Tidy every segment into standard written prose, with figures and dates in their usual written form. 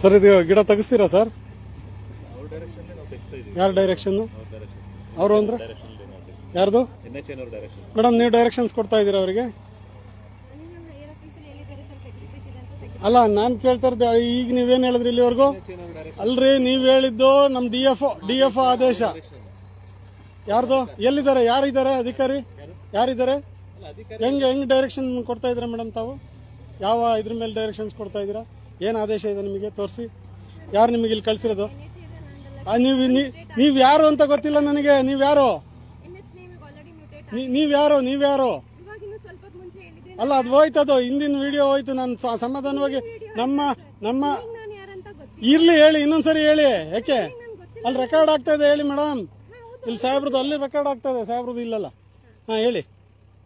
Sir ಇದು ಗಿಡ ತೆಗಿಸ್ತೀರಾ sir? ಯಾರ ಡೈರೆಕ್ಷನ್? ಅವರು ಅಂದ್ರೆ ಯಾರ್ದು? ಮೇಡಮ್ ನೀವು ಡೈರೆಕ್ಷನ್ಸ್ ಕೊಡ್ತಾ ಇದ್ದೀರಾ ಅವರಿಗೆ? ಅಲ್ಲ ನಾನು ಕೇಳ್ತಾ ಇದ್ದೆ, ಈಗ ನೀವೇನ್ ಹೇಳಿದ್ರಿ ಇಲ್ಲಿವರೆಗೂ? ಅಲ್ರಿ ನೀವ್ ಹೇಳಿದ್ದು ನಮ್ ಡಿ ಎಫ್ ಆದೇಶ ಯಾರ್ದು? ಎಲ್ಲಿದ್ದಾರೆ? ಯಾರಿದ್ದಾರೆ ಅಧಿಕಾರಿ? ಯಾರಿದ್ದಾರೆ? ಹೆಂಗ್ ಡೈರೆಕ್ಷನ್ ಕೊಡ್ತಾ ಇದ್ದೀರಾ ಮೇಡಮ್ ತಾವು? ಯಾವ ಇದ್ರ ಮೇಲೆ ಡೈರೆಕ್ಷನ್ಸ್ ಕೊಡ್ತಾ ಇದ್ದೀರಾ? ಏನ್ ಆದೇಶ ಇದೆ ನಿಮಗೆ? ತೋರಿಸಿ. ಯಾರು ನಿಮಗೆ ಇಲ್ಲಿ ಕಳ್ಸಿರೋದು? ನೀವ್ ಯಾರು ಅಂತ ಗೊತ್ತಿಲ್ಲ ನನಗೆ. ನೀವ್ಯಾರು? ನೀವ್ಯಾರು? ಅಲ್ಲ ಅದು ಹೋಯ್ತದು, ಹಿಂದಿನ ವಿಡಿಯೋ ಹೋಯ್ತು. ನಾನು ಸಮಾಧಾನವಾಗಿ ನಮ್ಮ ಇರ್ಲಿ ಹೇಳಿ, ಇನ್ನೊಂದ್ಸರಿ ಹೇಳಿ. ಯಾಕೆ ಅಲ್ಲಿ ರೆಕಾರ್ಡ್ ಆಗ್ತಾ ಇದೆ ಹೇಳಿ ಮೇಡಮ್. ಇಲ್ಲಿ ಸಾಹೇಬ್ರದ್ದು ಅಲ್ಲಿ ರೆಕಾರ್ಡ್ ಆಗ್ತಾ ಇದೆ, ಸಾಹೇಬ್ರದ್ದು ಇಲ್ಲಲ್ಲ. ಹಾ ಹೇಳಿ,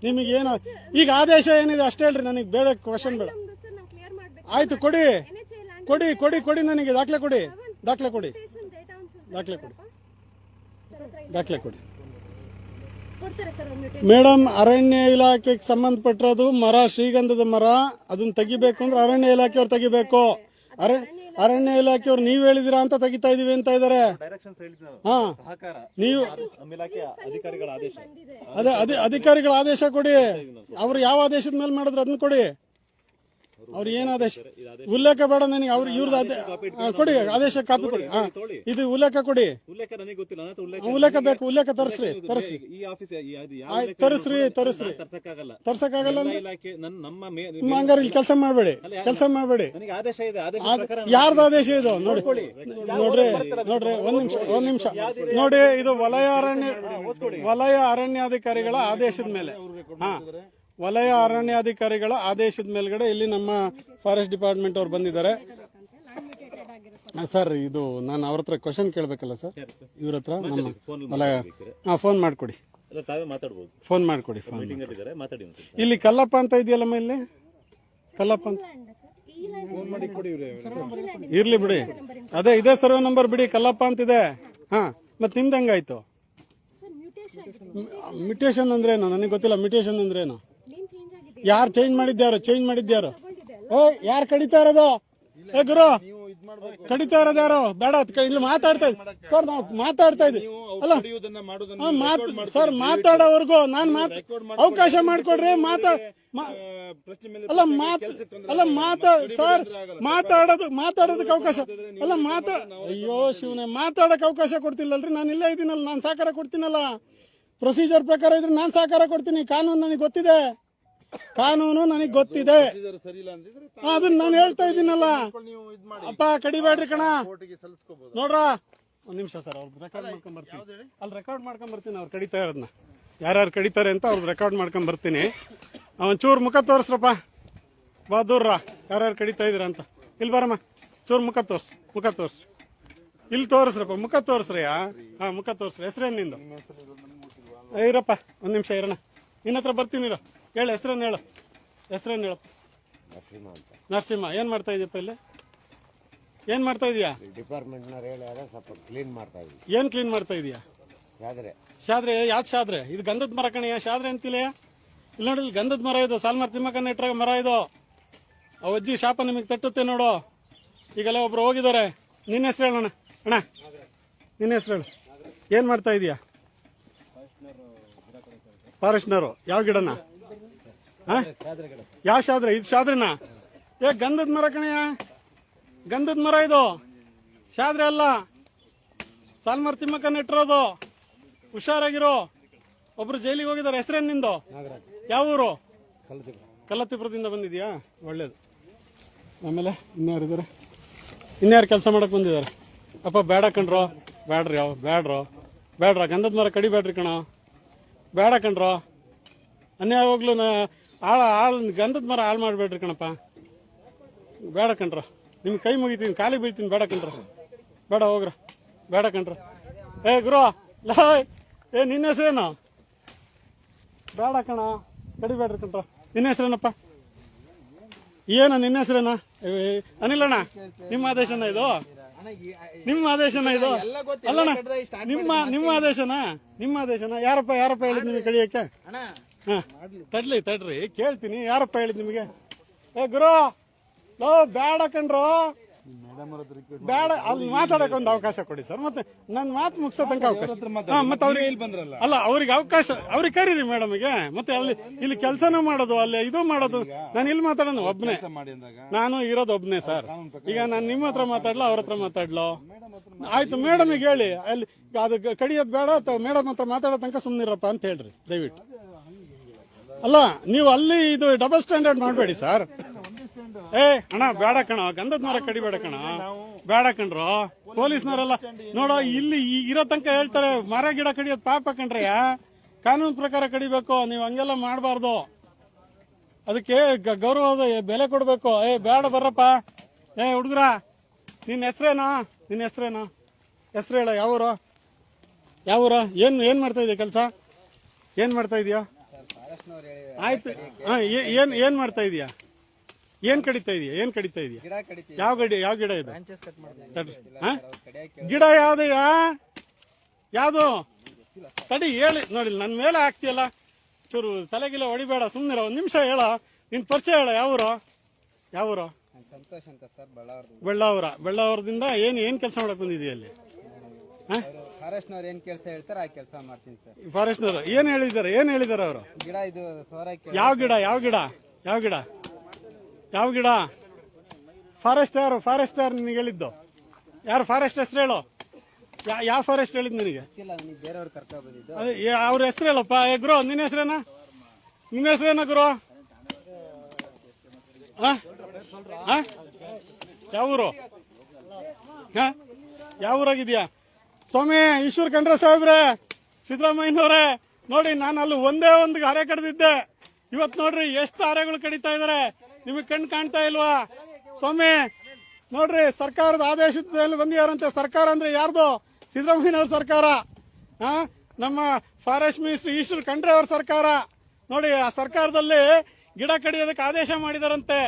ನಿಮಗೆ ಏನು ಈಗ ಆದೇಶ ಏನಿದೆ ಅಷ್ಟೇ ಹೇಳ್ರಿ. ನನಗೆ ಬೇಡ ಕ್ವಶನ್ ಬೇಡ. ಆಯ್ತು, ಕೊಡಿ ಕೊಡಿ ಕೊಡಿ ಕೊಡಿ ನನಗೆ ದಾಖಲೆ ಕೊಡಿ. ದಾಖಲೆ ಕೊಡಿ. ದಾಖಲೆ ಕೊಡಿ. ದಾಖಲೆ ಕೊಡಿ ಮೇಡಮ್. ಅರಣ್ಯ ಇಲಾಖೆಗೆ ಸಂಬಂಧಪಟ್ಟಿರೋದು ಮರ, ಶ್ರೀಗಂಧದ ಮರ. ಅದನ್ನ ತೆಗಿಬೇಕು ಅಂದ್ರೆ ಅರಣ್ಯ ಇಲಾಖೆಯವ್ರು ತೆಗಿಬೇಕು. ಅರಣ್ಯ ಇಲಾಖೆಯವ್ರು ನೀವ್ ಹೇಳಿದಿರಾ ಅಂತ ತೆಗಿತಾ ಇದೀವಿ ಅಂತ ಇದಾರೆ. ಹಾ, ನೀವು ಅದೇ ಅಧಿಕಾರಿಗಳ ಆದೇಶ ಕೊಡಿ. ಅವ್ರು ಯಾವ ಆದೇಶದ ಮೇಲೆ ಮಾಡಿದ್ರು ಅದನ್ನ ಕೊಡಿ. ಅವ್ರು ಏನ್ ಆದೇಶ? ಉಲ್ಲೇಖ ಬೇಡ ನನಗೆ. ಅವ್ರು ಇವ್ರದ್ದು ಕೊಡಿ, ಆದೇಶ ಕಾಪಿ ಕೊಡಿ. ಇದು ಉಲ್ಲೇಖ ಕೊಡಿ. ಉಲ್ಲೇಖ ಬೇಕು. ಉಲ್ಲೇಖ ತರಿಸ್ರಿ. ತರ್ಸಕ್ಕಾಗಲ್ಲ ಹಂಗಾರೆ ಇಲ್ಲಿ ಕೆಲಸ ಮಾಡಬೇಡಿ. ಯಾರ್ದು ಆದೇಶ ಇದು? ನೋಡ್ರಿ ಒಂದ್ ನಿಮಿಷ ನೋಡಿ. ಇದು ವಲಯ ಅರಣ್ಯಾಧಿಕಾರಿಗಳ ಆದೇಶದ ಮೇಲೆ. ವಲಯ ಅರಣ್ಯಾಧಿಕಾರಿಗಳ ಆದೇಶದ ಮೇಲ್ಗಡೆ ಇಲ್ಲಿ ನಮ್ಮ ಫಾರೆಸ್ಟ್ ಡಿಪಾರ್ಟ್ಮೆಂಟ್ ಅವ್ರು ಬಂದಿದ್ದಾರೆ. ಸರ್ ಇದು ನಾನು ಅವ್ರ ಹತ್ರ ಕ್ವಶನ್ ಕೇಳಬೇಕಲ್ಲ ಸರ್, ಇವ್ರ ಹತ್ರ ನಮ್ಮ ವಲಯ. ಫೋನ್ ಮಾಡ್ಕೊಡಿ. ಫೋನ್ ಮಾಡ್ಕೊಡಿ. ಇಲ್ಲಿ ಕಲ್ಲಪ್ಪ ಅಂತ ಇದೆಯಲ್ಲಮ್ಮ, ಇಲ್ಲಿ ಕಲ್ಲಪ್ಪ ಅಂತ ಇರ್ಲಿ ಬಿಡಿ. ಅದೇ ಇದೇ ಸರ್ವೆ ನಂಬರ್ ಬಿಡಿ, ಕಲ್ಲಪ್ಪ ಅಂತಿದೆ. ಹಾ, ಮತ್ತೆ ನಿಮ್ದು ಹೆಂಗಾಯ್ತು? ಮ್ಯೂಟೇಶನ್ ಅಂದ್ರೇನು ನನಗೆ ಗೊತ್ತಿಲ್ಲ. ಮ್ಯೂಟೇಶನ್ ಅಂದ್ರೇನು? ಯಾರು ಚೇಂಜ್ ಮಾಡಿದ್ಯಾರು? ಯಾರು ಕಡಿತಾ ಇರೋದು? ಗುರು ಕಡಿತಾ ಇರೋದು ಯಾರು? ಬೇಡ, ಇಲ್ಲಿ ಮಾತಾಡ್ತಾ ಇದ್ವಿ ಸರ್. ನಾವು ಮಾತಾಡ್ತಾ ಇದ್ವಿ. ಅಲ್ಲ ಸರ್, ಮಾತಾಡೋವರೆಗೂ ನಾನು ಅವಕಾಶ ಮಾಡ್ಕೊಡ್ರಿ. ಸರ್ ಮಾತಾಡೋದಕ್ಕೆ ಅವಕಾಶ ಅಲ್ಲ. ಅಯ್ಯೋ ಶಿವನೇ, ಮಾತಾಡಕ್ ಅವಕಾಶ ಕೊಡ್ತಿಲ್ಲಲ್ರಿ. ನಾನು ಇಲ್ಲೇ ಇದ್ದೀನಲ್ಲ, ನಾನು ಸಹಕಾರ ಕೊಡ್ತೀನಲ್ಲ. ಪ್ರೊಸೀಜರ್ ಪ್ರಕಾರ ಇದ್ರೆ ನಾನು ಸಹಕಾರ ಕೊಡ್ತೀನಿ. ಕಾನೂನು ನನಗೆ ಗೊತ್ತಿದೆ. ಅದನ್ನ ನಾನು ಹೇಳ್ತಾ ಇದ್ದೀನಲ್ಲ. ಅಪ್ಪ ಕಡಿಬೇಡ್ರಿ ಕಣ. ನೋಡ್ರ ಒಂದ್ ನಿಮಿಷ ಸರ್, ಅವ್ರು ರೆಕಾರ್ಡ್ ಮಾಡ್ಕೊಂಡ್ ಬರ್ತೀನಿ. ಅಲ್ಲಿ ರೆಕಾರ್ಡ್ ಮಾಡ್ಕೊಂಡ್ ಬರ್ತೀನಿ. ಅವ್ರು ಕಡಿತಾ ಇರೋದನ್ನ, ಯಾರ್ಯಾರು ಕಡಿತಾರೆ ಅಂತ ಅವ್ರು ರೆಕಾರ್ಡ್ ಮಾಡ್ಕೊಂಡ್ ಬರ್ತೀನಿ. ಚೂರ್ ಮುಖ ತೋರಿಸ್ರಪ್ಪ. ಬಾ ದೂರ್ರ, ಯಾರ್ಯಾರು ಕಡಿತಾ ಇದೀರ ಅಂತ. ಇಲ್ಲಿ ಬರಮ್ಮ, ಚೂರ್ ಮುಖ ತೋರ್ಸ್. ಇಲ್ಲಿ ತೋರಿಸ್ರಪ್ಪ, ಮುಖ ತೋರಿಸ್ರಿ. ಮುಖ ತೋರಿಸ್ರಿ. ಹೆಸರೇನು ನಿಂದು? ಇರಪ್ಪ, ಒಂದ್ ನಿಮಿಷ ಇರೋಣ. ನಿನ್ನ ಹತ್ರ ಬರ್ತೀನಿ. ಹೇಳು, ಹೆಸರೇನು ಹೇಳು. ನರಸಿಂಹ. ಏನ್ ಮಾಡ್ತಾ ಇದೀಯಪ್ಪ ಇಲ್ಲಿ? ಏನ್ ಮಾಡ್ತಾ ಇದೀಯಾ? ಡಿಪಾರ್ಟ್ಮೆಂಟ್ ಸ್ವಲ್ಪ ಕ್ಲೀನ್ ಮಾಡ್ತಾ ಇದೀವಿ. ಏನ್ ಕ್ಲೀನ್ ಮಾಡ್ತಾ ಇದೀಯಾ? ಶಾದ್ರೆ. ಯಾಕೆ ಶಾದ್ರೆ? ಇದು ಗಂಧದ ಮರ ಕಣೆಯ, ಶಾದ್ರೆ ಅಂತಿಲ್ಲ. ಇಲ್ಲಿ ನೋಡಿ, ಇಲ್ಲಿ ಗಂಧದ ಮರ ಇದು. ಸಾಲ್ಮಾರ್ ತಿಮ್ಮಕ್ಕನ ಇಟ್ರಾಗ ಮರ ಇದು. ಆ ಅಜ್ಜಿ ಶಾಪ ನಿಮಗೆ ತಟ್ಟುತ್ತೆ ನೋಡು. ಈಗೆಲ್ಲ ಒಬ್ರು ಹೋಗಿದ್ದಾರೆ. ನಿನ್ನ ಹೆಸರು ಹೇಳೋಣ. ಅಣ್ಣ ನಿನ್ನ ಹೆಸರು ಹೇಳು. ಏನ್ ಮಾಡ್ತಾ ಇದೀಯಾ? ಫಾರೆಸ್ಟ್ನರು. ಯಾವ ಗಿಡನ? ಯಾವ ಶಾದ್ರೆ? ಇದು ಶಾದ್ರೆನಾ? ಗಂಧದ ಮರ ಕಣೆಯ, ಗಂಧದ ಮರ ಇದು. ಶಾದ್ರೆ ಅಲ್ಲ. ಸಾಲ್ಮಾರ್ ತಿಮ್ಮಕ್ಕನ ಇಟ್ಟಿರೋದು. ಹುಷಾರಾಗಿರೋ. ಒಬ್ರು ಜೈಲಿಗೆ ಹೋಗಿದ್ದಾರೆ. ಹೆಸರೇನು ನಿಂದು? ಯಾವ ಊರು? ಕಲ್ಲತ್ತಿಪುರದಿಂದ ಬಂದಿದ್ಯಾ? ಒಳ್ಳೇದು. ಆಮೇಲೆ ಇನ್ಯಾರಿದ್ದಾರೆ? ಇನ್ಯಾರು ಕೆಲಸ ಮಾಡಕ್ ಬಂದಿದ್ದಾರೆ? ಅಪ್ಪ ಬೇಡ ಕಣ್ರೋ. ಬೇಡ್ರ ಗಂಧದ ಮರ ಕಡಿಬೇಡ್ರಿ ಕಣ. ಬೇಡ ಕಣ್ರೋ. ಅನ್ಯಾಯವಾಗ್ಲೂ ಗಂಧದ ಮರ ಹಾಳು ಮಾಡ್ಬೇಡ್ರಿ ಕಣಪ್ಪ. ಬೇಡ ಕಣ್ರ. ನಿಮ್ ಕೈ ಮುಗಿತೀನಿ, ಕಾಲಿ ಬೀಳ್ತೀನಿ. ಬೇಡ ಕಣ್ರ, ಬೇಡ ಹೋಗ್ರ. ಬೇಡ ಕಣ್ರ. ಗುರು ನಿನ್ನ ಹೆಸರೇನು? ಬೇಡ ಕಣ, ಕಡಿಬೇಡ್ರಿ ಕಣ್ರ. ನಿನ್ನ ಹೆಸರೇನಪ್ಪ? ಏನು ನಿನ್ನ ಹೆಸರೇನ? ಅನಿಲಣ್ಣ, ನಿಮ್ಮ ಆದೇಶನ ಇದು? ಅಲ್ಲಣ್ಣ, ನಿಮ್ಮ ಆದೇಶನ? ಯಾರಪ್ಪ ಹೇಳಿದ್ ನಿಮಗೆ ಕಡಿಯಕ್ಕೆ? ತಡ್ರಿ ಕೇಳ್ತೀನಿ. ಯಾರಪ್ಪ ಹೇಳಿದ್ ನಿಮಗೆ? ಗುರು ಬೇಡ ಕಣ್ರು. ಬೇಡ, ಅಲ್ಲಿ ಮಾತಾಡಕ್ಕೆ ಒಂದು ಅವಕಾಶ ಕೊಡಿ ಸರ್. ಮತ್ತೆ ನನ್ನ ಮಾತು ಮುಗಿಸೋ ತನಕ ಅವಕಾಶ. ಮತ್ತೆ ಅವ್ರಿಗೆ ಅಲ್ಲ, ಅವ್ರಿಗೆ ಅವಕಾಶ, ಅವ್ರಿಗೆ ಕರೀರಿ ಮೇಡಮ್ಗೆ. ಮತ್ತೆ ಅಲ್ಲಿ ಇಲ್ಲಿ ಕೆಲಸನೂ ಮಾಡೋದು, ಅಲ್ಲಿ ಇದು ಮಾಡೋದು. ನಾನು ಇಲ್ಲಿ ಮಾತಾಡೋಣ ಒಬ್ನೇ, ನಾನು ಇರೋದು ಒಬ್ನೇ ಸರ್. ಈಗ ನಾನು ನಿಮ್ಮ ಹತ್ರ ಮಾತಾಡ್ಲೋ ಅವ್ರ ಹತ್ರ ಮಾತಾಡ್ಲೋ? ಆಯ್ತು, ಮೇಡಮಿಗೆ ಹೇಳಿ ಅಲ್ಲಿ ಅದು ಕಡಿಯೋದು ಬೇಡ, ಮೇಡಮ್ ಹತ್ರ ಮಾತಾಡೋ ತನಕ ಸುಮ್ಮನಿರಪ್ಪ ಅಂತ ಹೇಳ್ರಿ ದಯವಿಟ್ಟು. ಅಲ್ಲ, ನೀವು ಅಲ್ಲಿ ಇದು ಡಬಲ್ ಸ್ಟ್ಯಾಂಡರ್ಡ್ ಮಾಡಬೇಡಿ ಸರ್. ಅಣ್ಣ ಬೇಡ ಕಣ, ಗಂಧದ ಮರ ಕಡಿಬೇಡ ಕಣ, ಬೇಡ ಕಣ್ರು. ಪೊಲೀಸ್ನವರೆಲ್ಲ ನೋಡೋ ಇಲ್ಲಿ ಇರೋ ತನಕ ಹೇಳ್ತಾರೆ ಮರ ಗಿಡ ಕಡಿಯೋದು ಪಾಪ ಕಣ್ರಯ್ಯ, ಕಾನೂನು ಪ್ರಕಾರ ಕಡಿಬೇಕು. ನೀವು ಹಂಗೆಲ್ಲ ಮಾಡಬಾರ್ದು, ಅದಕ್ಕೆ ಗೌರವದ ಬೆಲೆ ಕೊಡ್ಬೇಕು. ಬೇಡ ಬರ್ರಪ್ಪ. ಹುಡುಗ್ರ, ನಿನ್ನ ಹೆಸ್ರೇನೋ? ನಿನ್ನ ಹೆಸ್ರೇನೋ? ಹೆಸ್ರು ಹೇಳ. ಯಾವೂರು? ಯಾವೂರು? ಏನ್ ಮಾಡ್ತಾ ಇದೀಯ ಕೆಲಸ? ಏನ್ ಮಾಡ್ತಾ ಇದೀಯಾ? ಆಯ್ತು, ಏನ್ ಮಾಡ್ತಾ ಇದೀಯಾ? ಏನ್ ಕಡಿತಾ ಇದೀಯ? ಏನ್ ಕಡಿತಾ ಇದೀಯ? ಯಾವ ಗಿಡ ಇದು? ಗಿಡ ಯಾವ್ದಯ್ಯ? ಯಾವ್ದು? ತಡಿ ಹೇಳಿ. ನೋಡಿ ನನ್ನ ಮೇಲೆ ಹಾಕ್ತಿಯಲ್ಲ, ಚೂರು ತಲೆಗಿಲ್ಲ ಹೊಡಿಬೇಡ, ಸುಮ್ಮನಿರ. ಒಂದ್ ನಿಮಿಷ ಹೇಳ, ನಿನ್ ಪರಿಚಯ ಹೇಳ. ಯಾವೂರು? ಯಾವೂರು? ಸಂತೋಷ್ ಅಂತ ಸರ್, ಬೆಳ್ಳಾವರದಿಂದ. ಏನ್ ಕೆಲಸ ಮಾಡಕ್ ಬಂದಿದೀಯ ಅಲ್ಲಿ? ಫಾರೆಸ್ಟ್ನವ್ರು ಏನ್ ಕೆಲಸ ಹೇಳ್ತಾರೆ ಆ ಕೆಲಸ ಮಾಡ್ತೀನಿ ಸರ್. ಫಾರೆಸ್ಟ್ನವರು ಏನ್ ಹೇಳಿದಾರೆ ಅವರು? ಗಿಡ ಇದು ಸೋರಕ್ಕೆ. ಯಾವ ಗಿಡ? ಫಾರೆಸ್ಟ್ ಯಾರು? ನಿನಗೆ ಹೇಳಿದ್ದು ಯಾರು? ಫಾರೆಸ್ಟ್ ಹೆಸರು ಹೇಳು. ಯಾವ ಫಾರೆಸ್ಟ್ ಹೇಳಿದ್ ನಿನಗೆ? ಬೇರೆಯವ್ರು ಕರ್ಕೊಂಡ್ ಬಂದಿದ್ದು. ಅವ್ರ ಹೆಸರು ಹೇಳಪ್ಪ. ಗುರು, ನಿನ್ನ ಹೆಸರೇನ? ಗುರು? ಯಾವೂರು? ಯಾವೂರಾಗಿದ್ಯಾ? ಸ್ವಾಮಿ ಈಶ್ವರ್ ಖಂಡ್ರೆ ಸಾಹೇಬ್ರೆ, ಸಿದ್ದರಾಮಯ್ಯನವ್ರೆ, ನೋಡಿ ನಾನು ಅಲ್ಲಿ ಒಂದೇ ಒಂದು ಅರೆ ಕಡ್ದಿದ್ದೆ. ಇವತ್ತು ನೋಡ್ರಿ ಎಷ್ಟು ಅರೆಗಳು ಕಡಿತಾ ಇದಾರೆ. ನಿಮಗೆ ಕಣ್ಣು ಕಾಣ್ತಾ ಇಲ್ವಾ? ಸ್ವಾಮಿ ನೋಡ್ರಿ, ಸರ್ಕಾರದ ಆದೇಶದಲ್ಲಿ ಬಂದಿಯಾರಂತೆ. ಸರ್ಕಾರ ಅಂದ್ರೆ ಯಾರ್ದು? ಸಿದ್ದರಾಮಯ್ಯನವ್ರ ಸರ್ಕಾರ. ನಮ್ಮ ಫಾರೆಸ್ಟ್ ಮಿನಿಸ್ಟರ್ ಈಶ್ವರ್ ಖಂಡ್ರೆ ಅವ್ರ ಸರ್ಕಾರ. ನೋಡಿ, ಆ ಸರ್ಕಾರದಲ್ಲಿ ಗಿಡ ಕಡಿಯೋದಕ್ಕೆ ಆದೇಶ ಮಾಡಿದಾರಂತೆ.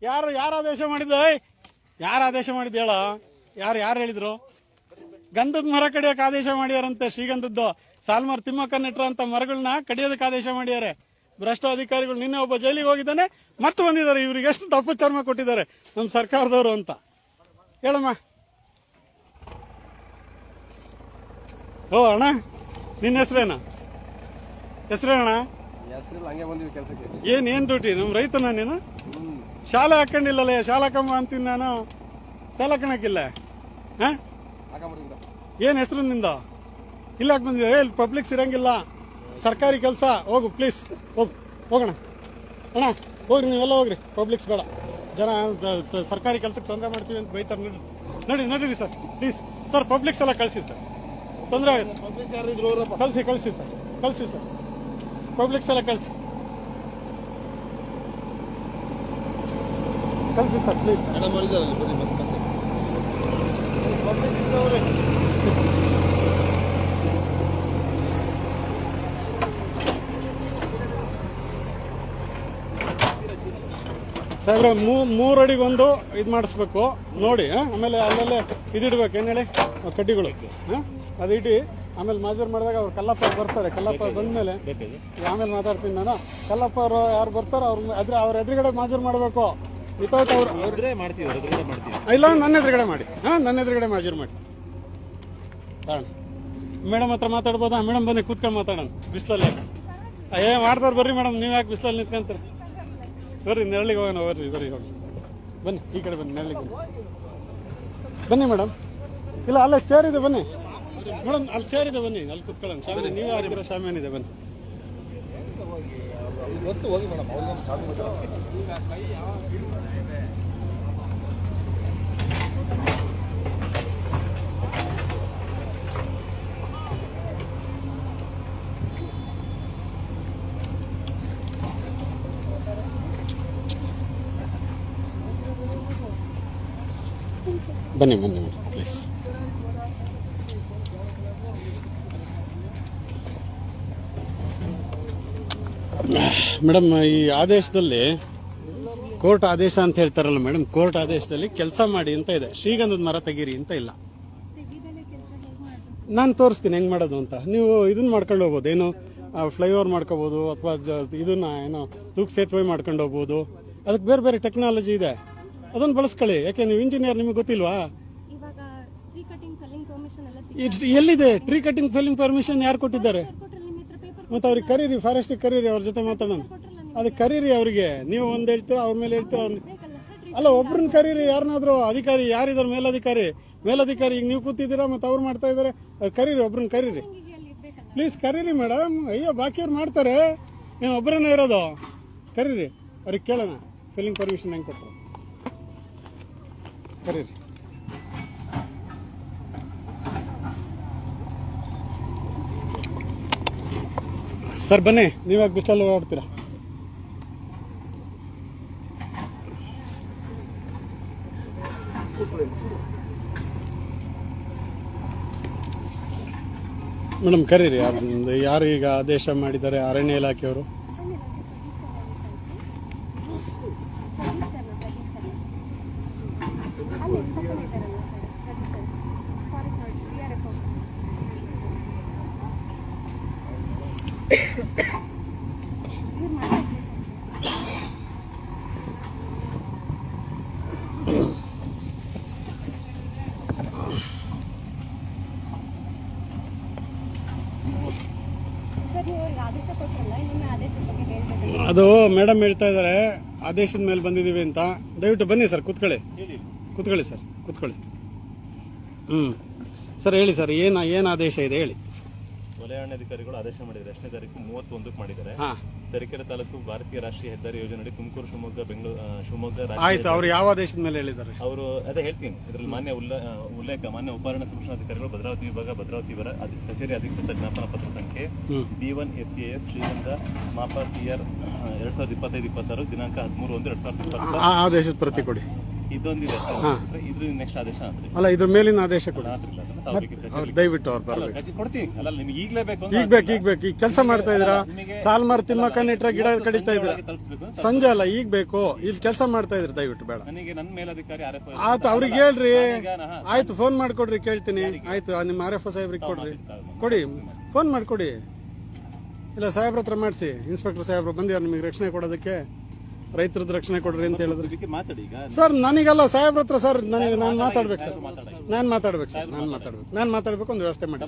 ಯಾರು ಆದೇಶ ಮಾಡಿದ್ದ? ಯಾರು ಆದೇಶ ಮಾಡಿದ ಹೇಳ? ಯಾರು ಹೇಳಿದ್ರು? ಗಂಧದ ಮರ ಕಡಿಯೋಕೆ ಆದೇಶ ಮಾಡಿದಾರಂತೆ. ಶ್ರೀಗಂಧದ್ದು ಸಾಲ್ಮಾರ್ ತಿಮ್ಮಕ್ಕ ನೆಟ್ರ ಅಂತ ಮರಗಳನ್ನ ಕಡಿಯೋದಕ್ಕೆ ಆದೇಶ ಮಾಡಿದ್ದಾರೆ ಭ್ರಷ್ಟ ಅಧಿಕಾರಿಗಳು. ನಿನ್ನೆ ಒಬ್ಬ ಜೈಲಿಗೆ ಹೋಗಿದ್ದಾನೆ, ಮತ್ತೆ ಬಂದಿದ್ದಾರೆ. ಇವ್ರಿಗೆ ಎಷ್ಟು ತಪ್ಪು ಚರ್ಮ ಕೊಟ್ಟಿದ್ದಾರೆ ನಮ್ಮ ಸರ್ಕಾರದವರು ಅಂತ ಹೇಳಮ್ಮ. ಓ ಅಣ್ಣ, ನಿನ್ನ ಹೆಸರೇನ? ಹೆಸರೇನಣ್ಣ? ಏನ್ ಡ್ಯೂಟಿ? ನಮ್ ರೈತನ ನೀನು? ಶಾಲೆ ಹಾಕೊಂಡಿಲ್ಲಲ್ಲ? ಶಾಲಾ ಕಮ್ಮ ಅಂತೀನಿ ನಾನು. ಶಾಲಾ ಕಣಕ್ಕಿಲ್ಲ. ಏನ್ ಹೆಸರು ನಿಂದ? ಇಲ್ಲ ಬಂದಿದೆ. ಪಬ್ಲಿಕ್ಸ್ ಇರಂಗಿಲ್ಲ, ಸರ್ಕಾರಿ ಕೆಲಸ. ಹೋಗು ಪ್ಲೀಸ್, ಹೋಗೋಣ ಅಣ್ಣ. ಹೋಗ್ರಿ, ನೀವೆಲ್ಲ ಹೋಗ್ರಿ. ಪಬ್ಲಿಕ್ಸ್ ಬೇಡ. ಜನ ಸರ್ಕಾರಿ ಕೆಲಸಕ್ಕೆ ತೊಂದರೆ ಮಾಡ್ತೀವಿ ಅಂತ ಬೈತಾರೆ. ನಡೀರಿ ಸರ್, ಪ್ಲೀಸ್ ಸರ್. ಪಬ್ಲಿಕ್ಸ್ ಎಲ್ಲ ಕಳಿಸಿ ಸರ್, ತೊಂದರೆ ಆಗುತ್ತೆ. ಕಳಿಸಿ ಸರ್. ಪಬ್ಲಿಕ್ಸ್ ಎಲ್ಲ ಕಳಿಸಿ ಸರ್, ಪ್ಲೀಸ್. ಸಾಹೇಬ್ರೆ, 3 ಅಡಿಗೊಂದು ಇದು ಮಾಡಿಸ್ಬೇಕು ನೋಡಿ. ಆಮೇಲೆ ಅಲ್ಲಲ್ಲೇ ಇದಿಡ್ಬೇಕು. ಏನ್ ಹೇಳಿ, ಕಡ್ಡಿಗಳು ಅದು ಇಟ್ಟು ಆಮೇಲೆ ಮಾಜೂರು ಮಾಡಿದಾಗ ಅವ್ರು ಕಲ್ಲಪ್ಪ ಬರ್ತಾರೆ. ಕಲ್ಲಪ್ಪ ಬಂದ್ಮೇಲೆ ಆಮೇಲೆ ಮಾತಾಡ್ತೀನಿ ನಾನು. ಕಲ್ಲಪ್ಪ ಅವರು ಯಾರು ಬರ್ತಾರೋ ಅವ್ರ ಎದುರುಗಡೆ ಮಾಜೂರು ಮಾಡಬೇಕು. ವಿತೌಟ್ ಅವ್ರು ಇಲ್ಲ, ನನ್ನ ಎದುರುಗಡೆ ಮಾಡಿ. ನನ್ನ ಎದುರುಗಡೆ ಮಾಜೂರು ಮಾಡಿ. ಮೇಡಮ್ ಹತ್ರ ಮಾತಾಡ್ಬೋದಾ? ಮೇಡಮ್ ಬನ್ನಿ, ಕೂತ್ಕೊಂಡು ಮಾತಾಡೋಣ ಬಿಸಿಲಲ್ಲಿ. ಮಾಡ್ತಾರೆ ಬರ್ರಿ ಮೇಡಮ್. ನೀವು ಯಾಕೆ ಬಿಸಿಲಲ್ಲಿ ನಿಂತ್ಕೊಂತೀರಿ? ಬರ್ರಿ, ನೆರಳಿಗೆ ಹೋಗೋಣ. ಬರ್ರಿ ಬನ್ನಿ, ಈ ಕಡೆ ಬನ್ನಿ, ನೆರಳಿಗೆ ಬನ್ನಿ ಮೇಡಮ್. ಇಲ್ಲ, ಅಲ್ಲೇ ಚೇರ್ ಇದೆ, ಬನ್ನಿ ಮೇಡಮ್. ಅಲ್ಲಿ ಚೇರ್ ಇದೆ, ಬನ್ನಿ, ಅಲ್ಲಿ ಕುತ್ಕೊಳ್ಳೋಣ. ಶಾಮಿ ನೀವು ಹಾಕಿರೋ ಶಾಮಿಯಾನ ಇದೆ, ಬನ್ನಿ. ಬನ್ನಿ ಪ್ಲೀಸ್. ಮೇಡಮ್, ಈ ಆದೇಶದಲ್ಲಿ ಕೋರ್ಟ್ ಆದೇಶ ಅಂತ ಹೇಳ್ತಾರಲ್ಲ ಮೇಡಮ್, ಕೋರ್ಟ್ ಆದೇಶದಲ್ಲಿ ಕೆಲಸ ಮಾಡಿ ಅಂತ ಇದೆ. ಶ್ರೀಗಂಧದ ಮರ ತೆಗೀರಿ ಅಂತ ಇಲ್ಲ. ನಾನು ತೋರಿಸ್ತೀನಿ ಹೆಂಗ್ ಮಾಡೋದು ಅಂತ. ನೀವು ಇದನ್ನ ಮಾಡ್ಕೊಂಡು ಹೋಗ್ಬೋದು. ಏನು ಫ್ಲೈಓವರ್ ಮಾಡ್ಕೋಬಹುದು, ಅಥವಾ ಇದನ್ನ ಏನೋ ತೂಕ್ ಸೇತುವೆ ಮಾಡ್ಕೊಂಡು ಹೋಗ್ಬೋದು. ಅದಕ್ಕೆ ಬೇರೆ ಬೇರೆ ಟೆಕ್ನಾಲಜಿ ಇದೆ. ಅದನ್ನ ಬಳಸ್ಕೊಳ್ಳಿ. ಯಾಕೆ ನೀವು ಇಂಜಿನಿಯರ್, ನಿಮಗೆ ಗೊತ್ತಿಲ್ವಾ? ಇವಾಗ ಟ್ರೀ ಕಟಿಂಗ್ ಫೆಲ್ಲಿಂಗ್ ಪರ್ಮಿಷನ್ ಎಲ್ಲ ಎಲ್ಲಿದೆ ಟ್ರೀ ಕಟಿಂಗ್ ಫೆಲ್ಲಿಂಗ್ ಪರ್ಮಿಷನ್? ಯಾರು ಕೊಟ್ಟಿದ್ದಾರೆ? ಕೊಟ್ರಲ್ಲ ನಿಮ್ಮ ಹತ್ರ ಪೇಪರ್ ಮತ್ತೆ ಅವ್ರಿಗೆ ಕರೀರಿ, ಫಾರೆಸ್ಟ್ ಕರೀರಿ, ಅವ್ರ ಜೊತೆ ಮಾತಾಡೋಣ. ಅದಕ್ಕೆ ಕರೀರಿ ಅವ್ರಿಗೆ. ನೀವು ಒಂದ್ ಹೇಳ್ತೀರಾ, ಅವ್ರ ಮೇಲೆ ಹೇಳ್ತೀರಾ. ಬೇಕಲ್ಲ ಸರ್ ಟ್ರೀ ಅಲ್ಲ, ಒಬ್ರನ್ನ ಕರೀರಿ, ಯಾರನ್ನಾದ್ರೂ ಅಧಿಕಾರಿ ಯಾರಿದಾರೆ, ಮೇಲಧಿಕಾರಿ. ಈಗ ನೀವು ಕೂತಿದ್ದೀರಾ, ಮತ್ತೆ ಅವ್ರು ಮಾಡ್ತಾ ಇದಾರೆ. ಕರೀರಿ, ಒಬ್ರನ್ನ ಕರೀರಿ ಅಲ್ಲಿ ಇರ್ಬೇಕಲ್ಲ. ಪ್ಲೀಸ್, ಕರೀರಿ ಮೇಡಮ್. ಅಯ್ಯೋ, ಬಾಕಿಯವ್ರು ಮಾಡ್ತಾರೆ, ನೀವು ಒಬ್ಬರನ್ನ ಇರೋದು. ಕರೀರಿ, ಅವ್ರಿಗೆ ಕೇಳೋಣ ಫಿಲ್ಲಿಂಗ್ ಪರ್ಮಿಷನ್ ಹೆಂಗೆ ಕೊಟ್ಟರು. ಕರೀರಿ. ಸರ್ ಬನ್ನಿ, ನೀವಾಗ ಬಿಸಿಲಲ್ಲಿ ಓಡಾಡ್ತೀರಾ? ಮೇಡಮ್ ಕರೀರಿ, ಯಾರು ಈಗ ಆದೇಶ ಮಾಡಿದ್ದಾರೆ? ಅರಣ್ಯ ಇಲಾಖೆಯವರು. ಆದೇಶ ಕೊಟ್ಟರಲ್ಲ, ನಿಮ್ಮ ಆದೇಶದ ಬಗ್ಗೆ ಹೇಳ್ಬೇಕು. ಅದು ಮೇಡಮ್ ಹೇಳ್ತಾ ಇದ್ದಾರೆ ಆದೇಶದ ಮೇಲೆ ಬಂದಿದ್ದೀವಿ ಅಂತ. ದಯವಿಟ್ಟು ಬನ್ನಿ ಸರ್, ಕೂತ್ಕೊಳ್ಳಿ ಸರ್, ಕೂತ್ಕೊಳ್ಳಿ. ಸರ್ ಹೇಳಿ ಸರ್, ಏನು ಆದೇಶ ಇದೆ ಹೇಳಿ. ವಲಯ ಅರಣ್ಯಾಧಿಕಾರಿಗಳು ಆದೇಶ ಮಾಡಿದ್ದಾರೆ. 8ನೇ ತಾರೀಕು 31ಕ್ಕೆ ಮಾಡಿದ್ದಾರೆ. ತರೀಕೆರೆ ತಾಲೂಕು ಭಾರತೀಯ ರಾಷ್ಟ್ರೀಯ ಹೆದ್ದಾರಿ ಯೋಜನೆ ತುಮಕೂರು ಶಿವಮೊಗ್ಗ ಬೆಂಗಳೂರು ಶಿವಮೊಗ್ಗ. ಆಯ್ತು, ಅವ್ರು ಯಾವ ಆದೇಶದ ಮೇಲೆ ಹೇಳಿದ್ದಾರೆ? ಅವರು ಅದೇ ಹೇಳ್ತೀನಿ. ಇದರಲ್ಲಿ ಮಾನ್ಯ ಮಾನ್ಯ ಉಪಾರಣ್ಯ ಕಮಿಷನರಾಧಿಕಾರಿಗಳು ಭದ್ರಾವತಿ ವಿಭಾಗ ಭದ್ರಾವತಿ ಇವರ ಕಚೇರಿ ಅಧಿಕೃತ ಜ್ಞಾಪನ ಪತ್ರ ಸಂಖ್ಯೆ B1 SAS ಶ್ರೀಗಂಧ ಮಾಪ CR 2025-26 ದಿನಾಂಕ 13/1/2020 ಆದೇಶದ ಪ್ರತಿ ಕೊಡಿ. ಇದೊಂದಿದೆ. ಇದ್ರ ನೆಕ್ಸ್ಟ್ ಆದೇಶ ಅಂದ್ರೆ ಅಲ್ಲ, ಇದ್ರ ಮೇಲಿನ ಆದೇಶ ಕೊಡಿ ದಯವಿಟ್ಟು. ಅವ್ರು ಬರ್ಬೇಕು. ಕೊಡ್ತೀನಿ. ಅಲ್ಲ, ನಿಮ್ಗೆ ಈಗಲೇ ಬೇಕು. ಈಗ ಕೆಲಸ ಮಾಡ್ತಾ ಇದ್ದೀರಾ? ಸಾಲ್ಮಾರ್ ತಿಮ್ಮಕ್ಕ ನೆಟ್ರ ಗಿಡ ಕಡಿತಾ ಇದ್ದೀರಾ? ಸಂಜೆ ಅಲ್ಲ, ಈಗ ಬೇಕು. ಇಲ್ಲಿ ಕೆಲಸ ಮಾಡ್ತಾ ಇದ್ರಿ, ದಯವಿಟ್ಟು ಬೇಡ. ನನಗೆ ನನ್ನ ಮೇಲಧಿಕಾರಿ ಆಯ್ತು, ಅವ್ರಿಗೆ ಹೇಳ್ರಿ. ಆಯ್ತು, ಫೋನ್ ಮಾಡ್ಕೊಡ್ರಿ, ಕೇಳ್ತೀನಿ. ಆಯ್ತು, ನಿಮ್ಮ RFO ಸಾಹೇಬ್ರಿಗೆ ಕೊಡಿ, ಫೋನ್ ಮಾಡ್ಕೊಡಿ. ಇಲ್ಲ, ಸಾಹೇಬ್ರ ಹತ್ರ ಮಾಡಿಸಿ. ಇನ್ಸ್ಪೆಕ್ಟರ್ ಸಾಹೇಬ್ರು ಬಂದಿದ್ದಾರೆ ನಿಮಗೆ ರಕ್ಷಣೆ ಕೊಡೋದಕ್ಕೆ. ರೈತರದ್ದು ರಕ್ಷಣೆ ಕೊಡ್ರಿ ಅಂತ ಹೇಳಿದ್ರೆ ಸರ್, ನನಗಲ್ಲ, ಸಾಹೇಬ್ರ ಹತ್ರ. ಸರ್, ನನಗೆ ನಾನು ಮಾತಾಡ್ಬೇಕು ಸರ್, ನಾನು ಮಾತಾಡ್ಬೇಕು. ಒಂದು ವ್ಯವಸ್ಥೆ ಮಾಡಿ.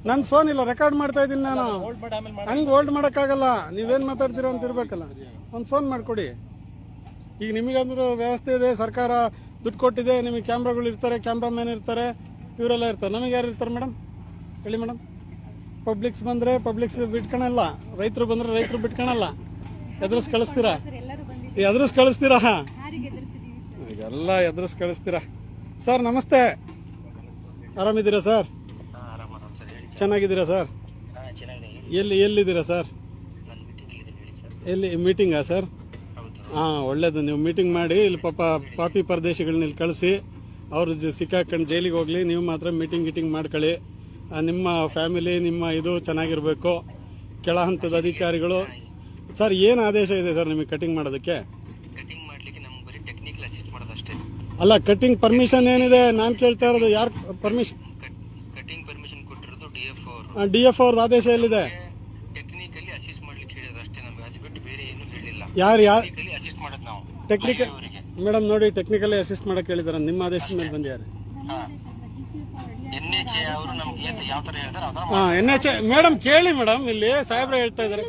ನನ್ನ ಫೋನ್ ಇಲ್ಲ, ರೆಕಾರ್ಡ್ ಮಾಡ್ತಾ ಇದ್ದೀನಿ ನಾನು. ಹಂಗೆ ಹೋಲ್ಡ್ ಮಾಡೋಕ್ಕಾಗಲ್ಲ. ನೀವೇನು ಮಾತಾಡ್ತೀರೋ ಅಂತ ಇರ್ಬೇಕಲ್ಲ. ಒಂದು ಫೋನ್ ಮಾಡಿಕೊಡಿ. ಈಗ ನಿಮಗಂದ್ರೂ ವ್ಯವಸ್ಥೆ ಇದೆ, ಸರ್ಕಾರ ದುಡ್ಡು ಕೊಟ್ಟಿದೆ, ನಿಮಗೆ ಕ್ಯಾಮ್ರಾಗಳು ಇರ್ತಾರೆ, ಕ್ಯಾಮ್ರಾಮ್ಯಾನ್ ಇರ್ತಾರೆ, ಇವರೆಲ್ಲ ಇರ್ತಾರೆ. ನಮಗೆ ಯಾರು ಇರ್ತಾರೆ ಮೇಡಮ್? ಹೇಳಿ ಮೇಡಮ್. ಪಬ್ಲಿಕ್ಸ್ ಬಂದರೆ ಪಬ್ಲಿಕ್ಸ್ ಬಿಟ್ಕೊಳಲ್ಲ, ರೈತರು ಬಂದರೆ ರೈತರು ಬಿಟ್ಕೊಳಲ್ಲ. ಎದುರಿಸ್ ಕಳಿಸ್ತೀರಾ? ಎಲ್ಲ ಎದುರಿಸ್ ಕಳಿಸ್ತೀರಾ? ಸರ್ ನಮಸ್ತೆ, ಆರಾಮಿದ್ದೀರಾ ಸರ್? ಚೆನ್ನಾಗಿದ್ದೀರಾ ಸರ್? ಎಲ್ಲಿದ್ದೀರಾ ಸರ್? ಎಲ್ಲಿ ಮೀಟಿಂಗಾ ಸರ್? ಒಳ್ಳೇದು. ನೀವು ಮೀಟಿಂಗ್ ಮಾಡಿ. ಇಲ್ಲಿ ಪಾಪಿ ಪರದೇಶಿಗಳನ್ನ ಇಲ್ಲಿ ಕಳಿಸಿ, ಅವ್ರು ಸಿಕ್ಕಾಕೊಂಡು ಜೈಲಿಗೆ ಹೋಗ್ಲಿ. ನೀವು ಮಾತ್ರ ಗೀಟಿಂಗ್ ಮಾಡ್ಕೊಳ್ಳಿ. ನಿಮ್ಮ ಫ್ಯಾಮಿಲಿ, ನಿಮ್ಮ ಇದು ಚೆನ್ನಾಗಿರ್ಬೇಕು. ಕೆಳ ಹಂತದ ಅಧಿಕಾರಿಗಳು. ಸರ್, ಏನು ಆದೇಶ ಇದೆ ಸರ್ ನಿಮಗೆ ಕಟಿಂಗ್ ಮಾಡೋದಕ್ಕೆ? ಕಟಿಂಗ್ ಮಾಡ್ಲಿಕ್ಕೆ ನಮ್ಗೆ ಬರೀ ಟೆಕ್ನಿಕಲ್ ಅಸಿಸ್ಟ್ ಮಾಡೋದಷ್ಟೇ. ಅಲ್ಲ, ಕಟಿಂಗ್ ಪರ್ಮಿಷನ್ ಏನಿದೆ ನಾನು ಕೇಳ್ತಾ ಇರೋದು. ಯಾರು ಪರ್ಮಿಷನ್? ಕಟಿಂಗ್ ಪರ್ಮಿಷನ್ ಕೊಟ್ಟಿರೋದು DF ಅವರು. DF ಅವ್ರದ್ದು ಆದೇಶ ಎಲ್ಲಿದೆ? ಟೆಕ್ನಿಕಲಿ ಅಸಿಸ್ಟ್ ಮಾಡ್ಲಿಕ್ಕೆ ಹೇಳಿದ್ರು ಅಷ್ಟೇ. ನಮ್ಗೆ ಅದು ಬಿಟ್ಟು ಬೇರೆ ಏನು ಹೇಳಿಲ್ಲ. ಯಾರು ಟೆಕ್ನಿಕಲಿ ಅಸಿಸ್ಟ್ ಮಾಡೋದು ನಾವು. ಟೆಕ್ನಿಕಲ್ ಮೇಡಮ್ ನೋಡಿ, ಟೆಕ್ನಿಕಲಿ ಅಸಿಸ್ಟ್ ಮಾಡಕ್ಕೆ ಹೇಳಿದಾರೆ. ನಿಮ್ಮ ಆದೇಶದ ಮೇಲೆ ಬಂದಿದ್ದಾರೆ. NHA ಅವರು ನಮ್ಗೆ ಯಾವ ತರ ಹೇಳ್ತಾರೆ NHA ಮೇಡಮ್ ಕೇಳಿ ಮೇಡಮ್, ಇಲ್ಲಿ ಸಾಹೇಬ್ರ ಹೇಳ್ತಾ ಇದ್ದಾರೆ.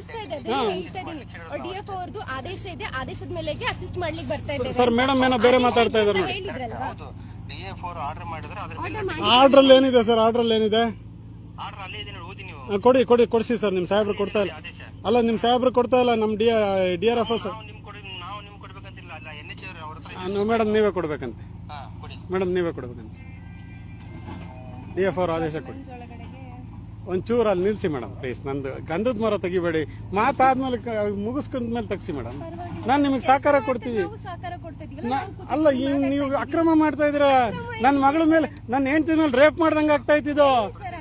DF ಅವ್ರದ್ದು ಆದೇಶ ಇದೆ, ಆದೇಶದ ಮೇಲೆ ಅಸಿಸ್ಟ್ ಮಾಡ್ಲಿಕ್ಕೆ ಬರ್ತಾ ಇದೆ. ಸರ್ ಮೇಡಮ್ ಏನೋ ಬೇರೆ ಮಾತಾಡ್ತಾ ಇದ್ದಾರೆ ನೋಡಿ. DF ಅವರು ಆರ್ಡರ್ ಮಾಡಿದ್ರೆ ಅದ್ರ ಮೇಲೆ ಆರ್ಡ್ರಲ್ಲಿ ಏನಿದೆ ಸರ್? ಆರ್ಡ್ರಲ್ಲಿ ಏನಿದೆ? ಆರ್ಡರ್ ಅಲ್ಲೇ ಇದೆ ನೋಡಿ, ಓದಿ ನೀವು. ಕೊಡಿಸಿ ಸರ್. ನಿಮ್ಮ ಸಾಹೇಬ್ರು ಕೊಡ್ತಾ ಇಲ್ಲ. ಅಲ್ಲ, ನಿಮ್ಮ ಸಾಹೇಬ್ರು ಕೊಡ್ತಾ ಇಲ್ಲ. ನಮ್ಮ DRF ನಾವು ನಿಮ್ಗೆ ಕೊಡ್ಬೇಕಂತಿಲ್ಲ. ಅಲ್ಲ, NHA ಅವ್ರ ಹತ್ರ ಮೇಡಮ್ ನೀವೇ ಕೊಡ್ಬೇಕಂತೆ. ಕೊಡಿ. ಮೇಡಮ್ ನೀವೇ ಕೊಡ್ಬೇಕಂತೆ. DF ಅವ್ರ ಆದೇಶ ಕೊಡಿ. ಒಂಚೂರು ಅಲ್ಲಿ ನಿಲ್ಸಿ ಮೇಡಮ್ ಪ್ಲೀಸ್. ನಂದು ಗಂಧದ ಮರ ತೆಗಿಬೇಡಿ. ಮಾತಾದ್ಮೇಲೆ ಮುಗಿಸ್ಕೊಂಡ್ಮೇಲೆ ತೆಗ್ಸಿ ಮೇಡಮ್. ನಾನು ನಿಮಗೆ ಸಹಕಾರ ಕೊಡ್ತೀವಿ. ಅಲ್ಲ, ನೀವು ಅಕ್ರಮ ಮಾಡ್ತಾ ಇದೀರಾ. ನನ್ನ ಮಗಳ ಮೇಲೆ, ನನ್ನ ಹೆಂಡತಿ ಮೇಲೆ ರೇಪ್ ಮಾಡ್ದಂಗೆ ಆಗ್ತಾ ಇತ್ತಿದ್ದು.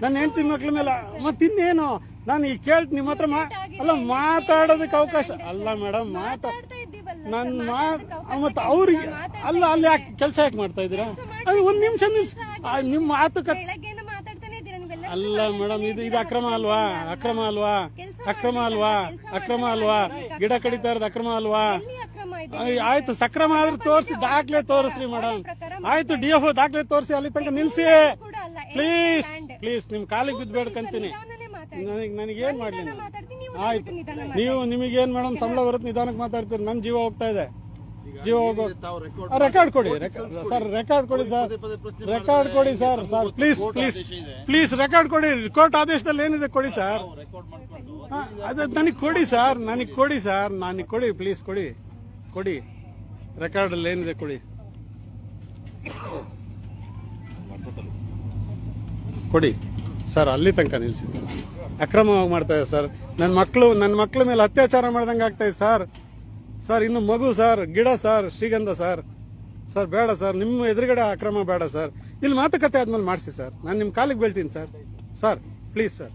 ನನ್ನ ಹೆಂಡತಿ ಮಕ್ಳ ಮೇಲೆ. ಮತ್ತಿನ್ನೇನು? ನಾನು ಈಗ ಕೇಳ್ತೀನಿ ನಿಮ್ಮ ಹತ್ರ. ಅಲ್ಲ, ಮಾತಾಡೋದಕ್ಕೆ ಅವಕಾಶ ಅಲ್ಲ ಮೇಡಮ್. ಮತ್ತೆ ಅವ್ರಿಗೆ ಅಲ್ಲ, ಅಲ್ಲಿ ಯಾಕೆ ಕೆಲಸ ಯಾಕೆ ಮಾಡ್ತಾ ಇದ್ದೀರಾ? ಒಂದ್ ನಿಮಿಷ ನಿಲ್ಸಿ. ನಿಮ್ಮ ಮಾತುಕತೆ ಅಲ್ಲ ಮೇಡಮ್, ಇದು ಅಕ್ರಮ ಅಲ್ವಾ? ಗಿಡ ಕಡಿತಾ ಇರೋದು ಅಕ್ರಮ ಅಲ್ವಾ? ಇದೆ. ಆಯ್ತು, ಸಕ್ರಮ ಆದ್ರೆ ತೋರಿಸಿ, ದಾಖಲೆ ತೋರಿಸ್ರಿ ಮೇಡಮ್. ಆಯ್ತು, DFO ದಾಖಲೆ ತೋರಿಸಿ, ಅಲ್ಲಿ ತನಕ ನಿಲ್ಸಿ ಕೂಡ ಅಲ್ಲ. Please please. ನಿಮ್ ಕಾಲಿಗೆ ಬಿದ್ದು ಬೇಡ್ಕಂತೀನಿ. ನಿಧಾನನೇ ಮಾತಾಡಿ. ನನಗೇನ್ ಮಾಡ್ಲಿ ನಿಧಾನ ಮಾತಾಡ್ತೀನಿ, ನೀವು ಆಯ್ತು, ದಯವಿಟ್ಟು ನಿಧಾನ ನೀವು ನಿಮಗೇನ್ ಮೇಡಮ್ ಸಂಬಳ ಬರುತ್ತೆ, ನಿಧಾನಕ್ಕೆ ಮಾತಾಡ್ತೀರಿ. ನನ್ ಜೀವ ಹೋಗ್ತಾ ಇದೆ, ಜೀವ ಹೋಗೋ. ರೆಕಾರ್ಡ್ ಕೊಡಿ ಸರ್, ರೆಕಾರ್ಡ್ ಕೊಡಿ ಸರ್, ರೆಕಾರ್ಡ್ ಕೊಡಿ sir. Please please please record ಕೊಡಿ. ಕೋರ್ಟ್ ಆದೇಶದಲ್ಲಿ ಏನಿದೆ ಕೊಡಿ ಸರ್. ಅದು ನನಗೆ ಕೊಡಿ ಸರ್, ನನಗೆ ಕೊಡಿ ಸರ್, ನನಗೆ ಕೊಡಿ ಪ್ಲೀಸ್, ಕೊಡಿ ಕೊಡಿ. ರೆಕಾರ್ಡ್ ಅಲ್ಲಿ ಏನಿದೆ ಕೊಡಿ, ಕೊಡಿ ಸರ್. ಅಲ್ಲಿ ತನಕ ನಿಲ್ಸಿ ಸರ್. ಅಕ್ರಮವಾಗಿ ಮಾಡ್ತಾ ಇದೆ ಸರ್. ನನ್ನ ಮಕ್ಕಳ ಮೇಲೆ ಅತ್ಯಾಚಾರ ಮಾಡ್ದಂಗೆ ಆಗ್ತಾ ಇದೆ ಸರ್. ಸರ್ ಇನ್ನು ಮಗು ಸರ್, ಗಿಡ ಸರ್, ಶ್ರೀಗಂಧ ಸರ್. ಸರ್ ಬೇಡ ಸರ್, ನಿಮ್ಮ ಎದುರುಗಡೆ ಅಕ್ರಮ ಬೇಡ ಸರ್. ಇಲ್ಲಿ ಮಾತುಕತೆ ಆದ್ಮೇಲೆ ಮಾಡಿಸಿ ಸರ್. ನಾನು ನಿಮ್ಮ ಕಾಲಿಗೆ ಬೀಳ್ತೀನಿ sir. Sir please sir.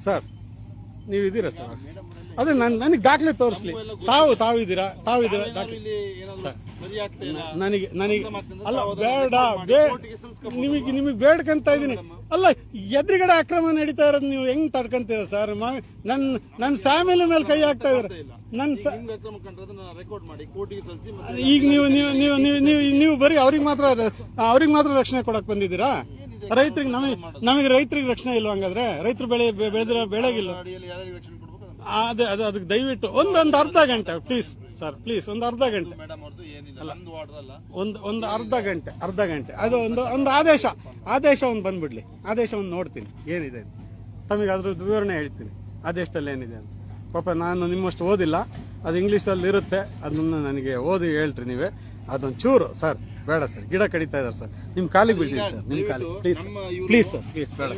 Sir ನೀವು ಇದ್ದೀರಾ ಸರ್? ಅದೇ ನನಗೆ ದಾಖಲೆ ತೋರಿಸ್ಲಿ. ತಾವಿದ್ದೀರಾ ದಾಖಲೆ ನನಗೆ ಅಲ್ಲ, ಬೇಡ ನಿಮಗೆ ಬೇಡ್ಕಂತ ಇದ್ದೀನಿ. ಅಲ್ಲ, ಎದುರುಗಡೆ ಅಕ್ರಮ ನಡೀತಾ ಇರೋದು ನೀವು ಹೆಂಗ್ ತಡ್ಕಂತೀರ ಸರ್? ನನ್ನ ಫ್ಯಾಮಿಲಿ ಮೇಲೆ ಕೈ ಹಾಕ್ತಾ ಇದಾರೆ. ಈಗ ನೀವು ಬರೀ ಅವ್ರಿಗೆ ಮಾತ್ರ ರಕ್ಷಣೆ ಕೊಡಕ್ ಬಂದಿದ್ದೀರಾ? ರೈತರಿಗೆ ನಮಗೆ ರೈತರಿಗೆ ರಕ್ಷಣೆ ಇಲ್ವಾ? ಹಂಗಾದ್ರೆ ರೈತರು ಬೆಳೆಗಿಲ್ಲ. ಅದಕ್ಕೆ ದಯವಿಟ್ಟು ಒಂದೊಂದು ಅರ್ಧ ಗಂಟೆ ಪ್ಲೀಸ್ ಸರ್, ಪ್ಲೀಸ್ ಒಂದು ಅರ್ಧ ಗಂಟೆ, ಒಂದು ಅರ್ಧ ಗಂಟೆ ಅದು ಒಂದು ಆದೇಶ ಒಂದು ಬಂದ್ಬಿಡ್ಲಿ. ಆದೇಶ ಒಂದು ನೋಡ್ತೀನಿ ಏನಿದೆ, ತಮಗೆ ಅದ್ರ ವಿವರಣೆ ಹೇಳ್ತೀನಿ ಆದೇಶದಲ್ಲಿ ಏನಿದೆ ಅಂತ. ಪಾಪ ನಾನು ನಿಮ್ಮಷ್ಟು ಓದಿಲ್ಲ, ಅದು ಇಂಗ್ಲೀಷಲ್ಲಿ ಇರುತ್ತೆ, ಅದನ್ನ ನನಗೆ ಓದಿ ಹೇಳ್ತೀರಿ ನೀವೇ. ಅದೊಂದು ಚೂರು ಸರ್ ಬೇಡ ಸರ್. ಗಿಡ ಕಡಿತಾ ಇದಾರೆ ಸರ್. ನಿಮ್ ಕಾಲಿಗೆ ಬೀಳ್ತೀನಿ ಸರ್, ನಿಮ್ ಕಾಲಿಗೆ ಪ್ಲೀಸ್ ಸರ್, ಪ್ಲೀಸ್ ಬೇಡ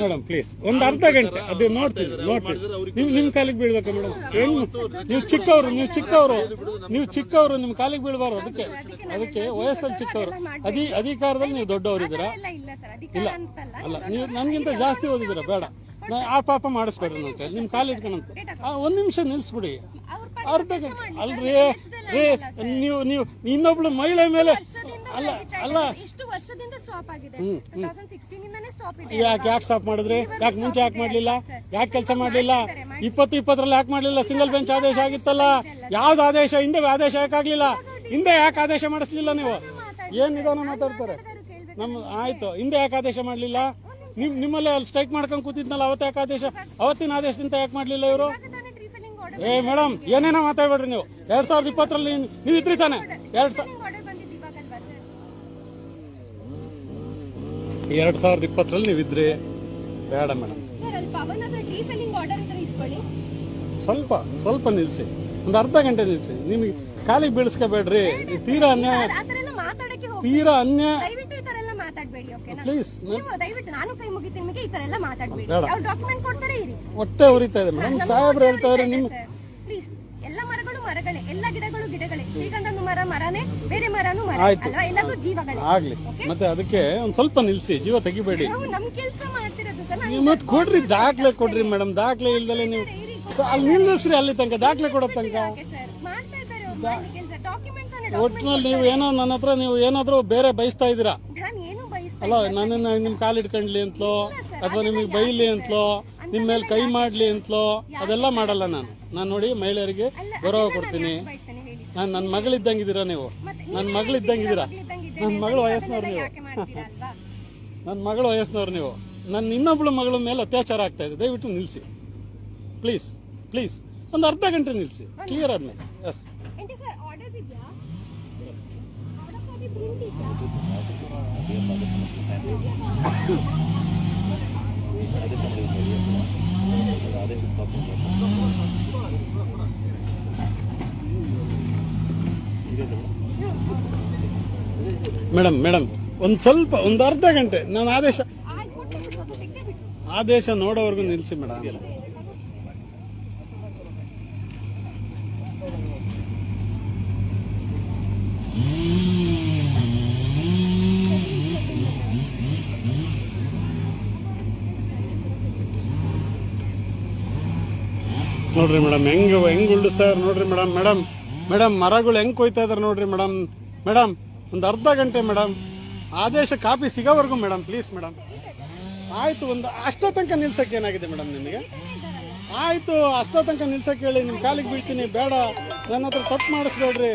ಮೇಡಮ್, ಪ್ಲೀಸ್ ಒಂದು ಅರ್ಧ ಗಂಟೆ ಅದು ನೋಡ್ತೀನಿ. ನಿಮ್ ಕಾಲಿಗೆ ಬೀಳ್ಬೇಕಾ ಮೇಡಮ್? ಏನು ನೀವು ಚಿಕ್ಕವರು, ನಿಮ್ ಕಾಲಿಗೆ ಬೀಳ್ಬಾರ್ದು. ಅದಕ್ಕೆ ವಯಸ್ಸಲ್ಲಿ ಚಿಕ್ಕವರು, ಅಧಿಕಾರದಲ್ಲಿ ನೀವು ದೊಡ್ಡವರಿದ್ದೀರಾ? ಇಲ್ಲ ಅಲ್ಲ, ನೀವು ನನ್ಗಿಂತ ಜಾಸ್ತಿ ಓದಿದ್ದೀರಾ? ಬೇಡ, ಆ ಪಾಪ ಮಾಡಿಸ್ಬೇಡ್ರಿ ಅಂತ ನಿಮ್ ಕಾಲು ಇಟ್ಕೊಂಡಂತ. ಒಂದ್ ನಿಮಿಷ ನಿಲ್ಸ್ಬಿಡಿ, ಅರ್ಧ ಗಂಟೆ. ಅಲ್ರಿ ನೀವು ಇನ್ನೊಬ್ಳು ಮಹಿಳೆ ಮೇಲೆ ಎಷ್ಟು ವರ್ಷದಿಂದ ಸ್ಟಾಪ್ ಆಗಿದೆ? 2016 ಇಂದಾನೇ ಸ್ಟಾಪ್ ಇದೆ. ಯಾಕೆ ಸ್ಟಾಪ್ ಮಾಡಿದ್ರಿ? ಯಾಕೆ ಮುಂಚೆ ಯಾಕೆ ಮಾಡ್ಲಿಲ್ಲ? ಯಾಕೆ ಕೆಲಸ ಮಾಡ್ಲಿಲ್ಲ? 2020ರಲ್ಲಿ ಯಾಕೆ ಮಾಡ್ಲಿಲ್ಲ? ಸಿಂಗಲ್ ಬೆಂಚ್ ಆದೇಶ ಆಗಿತ್ತಲ್ಲ. ಯಾವ್ದು ಆದೇಶ? ಹಿಂದೆ ಆದೇಶ ಯಾಕಾಗ್ಲಿಲ್ಲ? ಹಿಂದೆ ಯಾಕೆ ಆದೇಶ ಮಾಡಿಸ್ಲಿಲ್ಲ ನೀವು? ಏನ್ ನಿಧಾನ ಮಾತಾಡ್ತಾರೆ? ಆಯ್ತು, ಹಿಂದೆ ಯಾಕೆ ಆದೇಶ ಮಾಡ್ಲಿಲ್ಲ? ನಿಮ್ಮಲ್ಲಿ ಅಲ್ಲಿ ಸ್ಟ್ರೈಕ್ ಮಾಡ್ಕೊಂಡು ಕೂತಿದ್ನಲ್ಲ, ಅವತ್ತಿನ ಆದೇಶದಿಂದ ಯಾಕೆ ಮಾಡ್ಲಿಲ್ಲ ಇವರು? ಮೇಡಮ್ ಏನೇನೋ ಮಾತಾಡ್ಬೇಡ್ರಿ ನೀವು. 2020ರಲ್ಲಿ ನೀವು ಇದ್ರಿ ತಾನೆ? 2020ರಲ್ಲಿ ನೀವು ಇದ್ರಿ. ಬೇಡ ಮೇಡಮ್, ಸ್ವಲ್ಪ ನಿಲ್ಸಿ, ಒಂದು ಅರ್ಧ ಗಂಟೆ ನಿಲ್ಸಿ. ನಿಮಗೆ ಕಾಲಿಗೆ ಬೀಳಿಸ್ಕೋಬೇಡ್ರಿ. ತೀರಾ ಅನ್ಯಾಯ. ಪ್ಲೀಸ್ ನಾನು ಕೈ ಮುಗಿತೀನಿ ನಿಮಗೆ, ಈ ತರ ಎಲ್ಲ ಮಾತಾಡ್ಬೇಡಿ. ಡಾಕ್ಯುಮೆಂಟ್ ಕೊಡ್ತಾರೆ, ಇರಿ. ಹೊಟ್ಟೆ ಉರಿತಾ ಇದೆ ಮೇಡಮ್. ಸಾಹೇಬ್ರು ಹೇಳ್ತಾ ಇದ್ದಾರೆ ನಿಮ್ ಪ್ಲೀಸ್. ಎಲ್ಲ ಮರಗಳು ಮರಗಳೇ, ಎಲ್ಲ ಗಿಡಗಳೇ. ಶ್ರೀಗಂಧದ ಮರನೇ, ಬೇರೆ ಮರನೂ ಮರ ಅಲ್ವಾ? ಎಲ್ಲದೂ ಜೀವಗಳೇ. ಆಗ್ಲಿ, ಮತ್ತೆ ಅದಕ್ಕೆ ಒಂದ್ ಸ್ವಲ್ಪ ನಿಲ್ಸಿ, ಜೀವ ತೆಗಿಬೇಡಿ. ನಾವು ನಮ್ ಕೆಲಸ ಮಾಡ್ತಿರೋದು ಸರ್. ನೀವು ಮತ್ತೆ ಕೊಡ್ರಿ, ದಾಖಲೆ ಕೊಡ್ರಿ ಮೇಡಮ್. ದಾಖಲೆ ಇಲ್ದಲೆ ನೀವು ಅಲ್ಲಿ ನಿಲ್ಲಿಸ್ರಿ, ಅಲ್ಲಿ ತನಕ ದಾಖಲೆ ಕೊಡೋ ತನಕ. ಮಾಡ್ತಾ ಇದ್ದಾರೆ ಅವ್ರು ಕೆಲಸ. ಡಾಕ್ಯುಮೆಂಟ್ ತಾನೆ. ಒಟ್ಟಿನಲ್ಲಿ ನೀವು ಏನೋ ನನ್ನ ಹತ್ರ ನೀವು ಏನಾದ್ರೂ ಬೇರೆ ಬಯಸ್ತಾ ಇದ್ದೀರಾ? ನಾನು ಏನು ಬಯಸ್ತಾ ಅಲ್ಲ, ನನ್ನನ್ನ ನಿಮ್ ಕಾಲಿಡ್ಕೊಂಡ್ಲಿ ಅಂತಲೋ, ಅಥವಾ ನಿಮಗೆ ಬೈಲಿ ಅಂತಲೋ, ನಿಮ್ ಮೇಲೆ ಕೈ ಮಾಡ್ಲಿ ಅಂತಲೋ ಅದೆಲ್ಲ ಮಾಡಲ್ಲ ನಾನು ನೋಡಿ ಮಹಿಳೆಯರಿಗೆ ಗೌರವ ಕೊಡ್ತೀನಿ. ನನ್ನ ಮಗಳಿದ್ದಂಗಿದ್ದೀರಾ ನೀವು, ನನ್ನ ಮಗಳಿದ್ದಂಗಿದ್ದೀರಾ. ನನ್ನ ಮಗಳು ವಯಸ್ಸಿನವ್ರು ನೀವು. ನನ್ನ ಇನ್ನೊಬ್ಳು ಮಗಳ ಮೇಲೆ ಅತ್ಯಾಚಾರ ಆಗ್ತಾ ಇದೆ. ದಯವಿಟ್ಟು ನಿಲ್ಸಿ ಪ್ಲೀಸ್, ಒಂದು ಅರ್ಧ ಗಂಟೆ ನಿಲ್ಸಿ. ಕ್ಲಿಯರ್ ಆದ್ಮೇಲೆ. ಎಸ್ ಮೇಡಮ್ ಒಂದು ಅರ್ಧ ಗಂಟೆ ನಾನು ಆದೇಶ ನೋಡೋವರೆಗೂ ನಿಲ್ಸಿ ಮೇಡಮ್. ನೋಡ್ರಿ ಮೇಡಮ್ ಹೆಂಗ್ ಉಳಿಸ್ತಾರೆ ನೋಡ್ರಿ ಮೇಡಮ್ ಮರಗಳು ಹೆಂಗ್ ಕೊಯ್ತಾ ಇದಾರೆ ನೋಡ್ರಿ ಮೇಡಮ್. ಒಂದು ಅರ್ಧ ಗಂಟೆ ಮೇಡಮ್, ಆದೇಶ ಕಾಪಿ ಸಿಗೋವರೆಗೂ ಮೇಡಮ್, ಪ್ಲೀಸ್ ಮೇಡಮ್. ಆಯ್ತು, ಒಂದು ಅಷ್ಟೋ ತನಕ ನಿಲ್ಸಕ್ಕೆ ಏನಾಗಿದೆ ಮೇಡಮ್ ನಿಮಗೆ? ಆಯ್ತು, ಅಷ್ಟೋ ತನಕ ನಿಲ್ಸಕ್ ಹೇಳಿ, ನಿಮ್ ಕಾಲಿಗೆ ಬೀಳ್ತೀನಿ, ಬೇಡ ನನ್ನ ಹತ್ರ ತಪ್ಪು ಮಾಡಿಸ್ಬೇಡ್ರಿ.